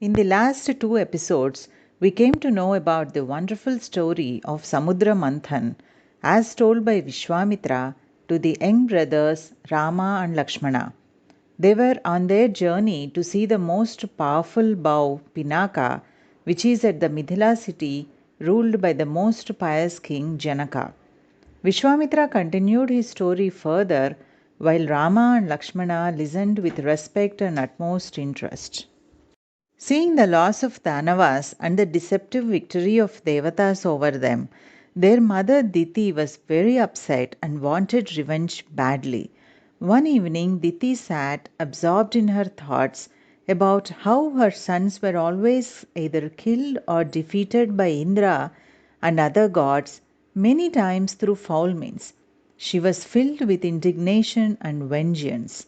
In the last two episodes, we came to know about the wonderful story of Samudra Manthan as told by Vishwamitra to the young brothers Rama and Lakshmana. They were on their journey to see the most powerful bow, Pinaka, which is at the Mithila city ruled by the most pious king Janaka. Vishwamitra continued his story further while Rama and Lakshmana listened with respect and utmost interest. Seeing the loss of Danavas and the deceptive victory of Devatas over them, their mother Diti was very upset and wanted revenge badly. One evening, Diti sat absorbed in her thoughts about how her sons were always either killed or defeated by Indra and other gods, many times through foul means. She was filled with indignation and vengeance.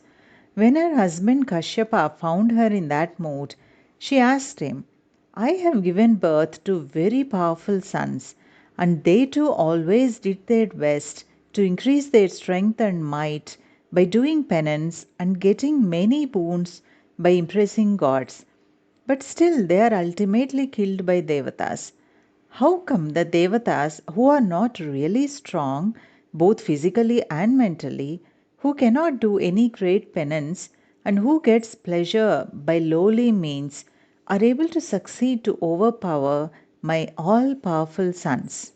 When her husband Kashyapa found her in that mood, she asked him, I have given birth to very powerful sons, and they too always did their best to increase their strength and might by doing penance and getting many boons by impressing gods. But still they are ultimately killed by devatas. How come the devatas, who are not really strong, both physically and mentally, who cannot do any great penance, and who gets pleasure by lowly means, are able to succeed to overpower my all powerful sons?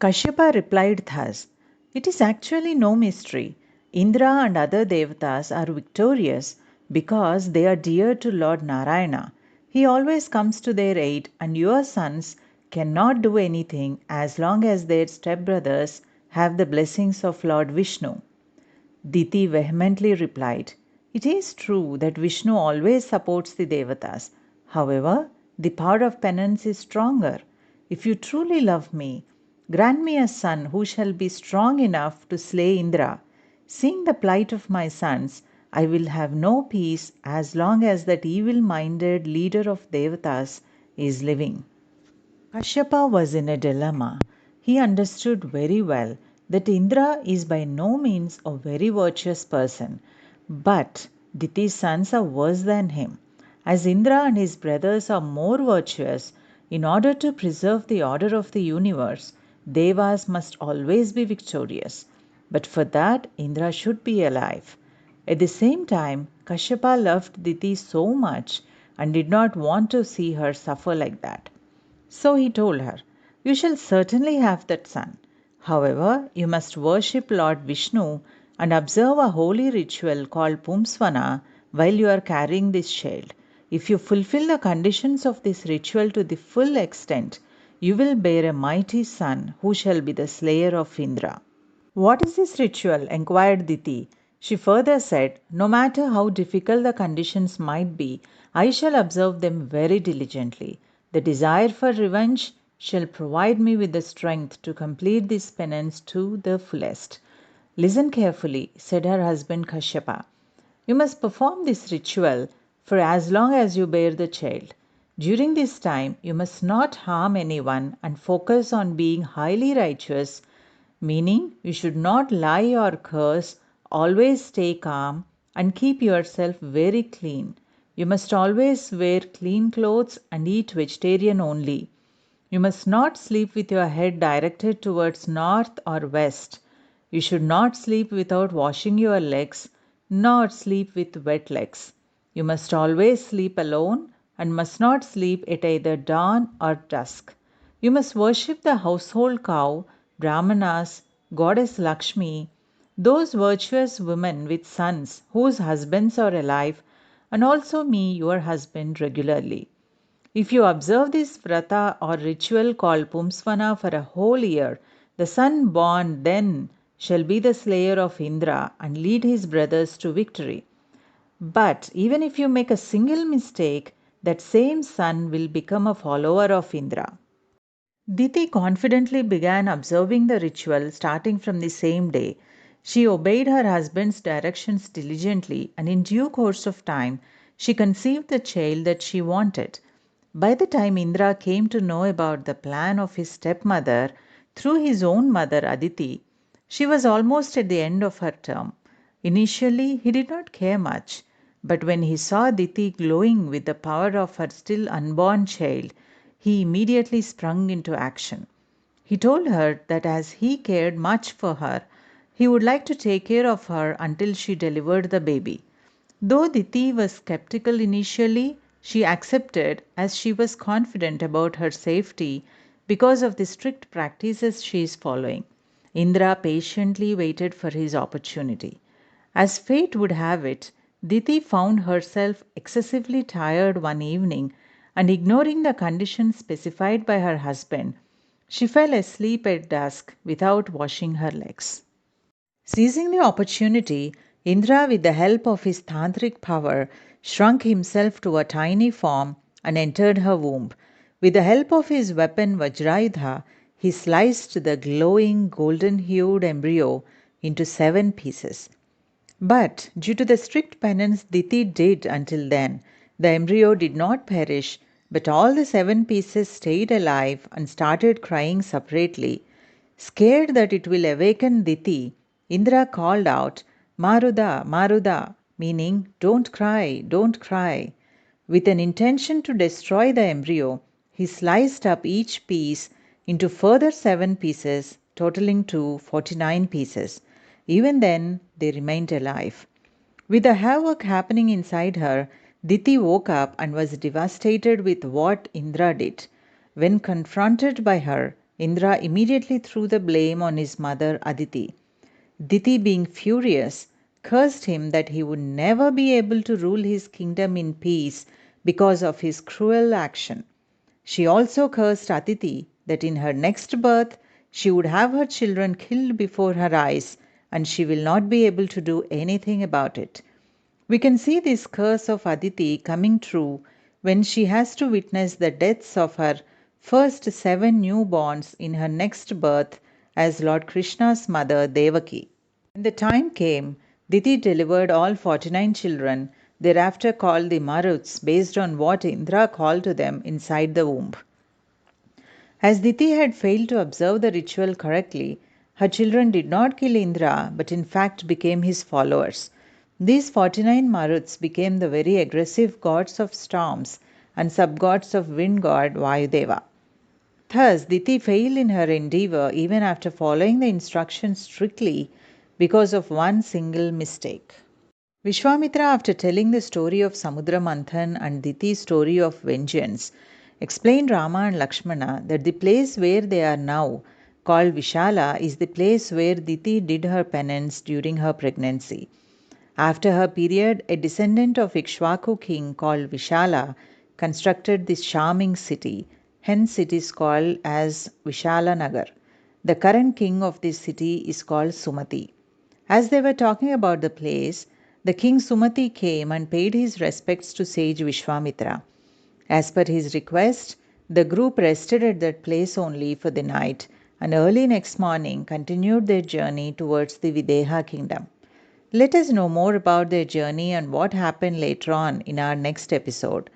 Kashyapa replied thus: It is actually no mystery. Indra and other devatas are victorious because they are dear to Lord Narayana. He always comes to their aid, and your sons cannot do anything as long as their stepbrothers have the blessings of Lord Vishnu. Diti vehemently replied, It is true that Vishnu always supports the devatas. However, the power of penance is stronger. If you truly love me, grant me a son who shall be strong enough to slay Indra. Seeing the plight of my sons, I will have no peace as long as that evil minded leader of devatas is living. Kashyapa was in a dilemma. He understood very well that Indra is by no means a very virtuous person, but Diti's sons are worse than him. As Indra and his brothers are more virtuous, in order to preserve the order of the universe, Devas must always be victorious. But for that, Indra should be alive. At the same time, Kashyapa loved Diti so much and did not want to see her suffer like that. So he told her, You shall certainly have that son. However, you must worship Lord Vishnu and observe a holy ritual called Pumsvana while you are carrying this child. If you fulfill the conditions of this ritual to the full extent, you will bear a mighty son who shall be the slayer of Indra. What is this ritual? Enquired Diti. She further said, No matter how difficult the conditions might be, I shall observe them very diligently. The desire for revenge shall provide me with the strength to complete this penance to the fullest. Listen carefully, said her husband Kashyapa. You must perform this ritual for as long as you bear the child. During this time, you must not harm anyone and focus on being highly righteous, meaning you should not lie or curse, always stay calm, and keep yourself very clean. You must always wear clean clothes and eat vegetarian only. You must not sleep with your head directed towards north or west. You should not sleep without washing your legs, nor sleep with wet legs. You must always sleep alone and must not sleep at either dawn or dusk. You must worship the household cow, Brahmanas, Goddess Lakshmi, those virtuous women with sons whose husbands are alive, and also me, your husband, regularly. If you observe this vrata or ritual called Pumsvana for a whole year, the son born then shall be the slayer of Indra and lead his brothers to victory. But even if you make a single mistake, that same son will become a follower of Indra. Diti confidently began observing the ritual starting from the same day. She obeyed her husband's directions diligently, and in due course of time, she conceived the child that she wanted. By the time Indra came to know about the plan of his stepmother through his own mother Aditi, she was almost at the end of her term. Initially, he did not care much, But when he saw Diti glowing with the power of her still unborn child, he immediately sprung into action. He told her that as he cared much for her, he would like to take care of her until she delivered the baby. Though Diti was skeptical initially, she accepted as she was confident about her safety because of the strict practices she is following. Indra patiently waited for his opportunity. As fate would have it, Diti found herself excessively tired one evening and ignoring the conditions specified by her husband, she fell asleep at dusk without washing her legs. Seizing the opportunity, Indra, with the help of his tantric power, shrunk himself to a tiny form and entered her womb. With the help of his weapon Vajrayudha, he sliced the glowing, golden hued embryo into 7 pieces. But due to the strict penance Diti did until then, the embryo did not perish, but all the 7 pieces stayed alive and started crying separately. Scared that it will awaken Diti, Indra called out, Maruda, Maruda, meaning don't cry, don't cry. With an intention to destroy the embryo, he sliced up each piece into further 7 pieces, totaling to 49 pieces. Even then, they remained alive. With the havoc happening inside her, Diti woke up and was devastated with what Indra did. When confronted by her, Indra immediately threw the blame on his mother Aditi. Diti, being furious, cursed him that he would never be able to rule his kingdom in peace because of his cruel action. She also cursed Aditi that in her next birth she would have her children killed before her eyes and she will not be able to do anything about it. We can see this curse of Aditi coming true when she has to witness the deaths of her first 7 newborns in her next birth as Lord Krishna's mother Devaki. When the time came, Diti delivered all 49 children, thereafter called the Maruts based on what Indra called to them inside the womb. As Diti had failed to observe the ritual correctly, her children did not kill Indra but in fact became his followers. These 49 Maruts became the very aggressive gods of storms and sub-gods of wind god Vayudeva. Thus, Diti failed in her endeavor even after following the instructions strictly because of one single mistake. Vishwamitra, after telling the story of Samudra Manthan and Diti's story of vengeance, explained Rama and Lakshmana that the place where they are now, called Vishala, is the place where Diti did her penance during her pregnancy. After her period, a descendant of Ikshvaku king called Vishala constructed this charming city, hence it is called as Vishala Nagar. The current king of this city is called Sumati. As they were talking about the place, the king Sumati came and paid his respects to sage Vishwamitra. As per his request, the group rested at that place only for the night and early next morning continued their journey towards the Videha kingdom. Let us know more about their journey and what happened later on in our next episode.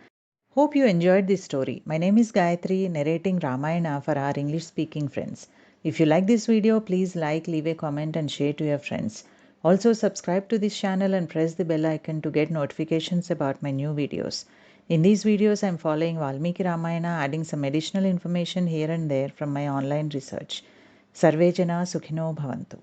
Hope you enjoyed this story. My name is Gayatri, narrating Ramayana for our English speaking friends. If you like this video, please like, leave a comment and share to your friends. Also subscribe to this channel and press the bell icon to get notifications about my new videos. In these videos, I am following Valmiki Ramayana, adding some additional information here and there from my online research. Sarve Jana Sukhino Bhavantu.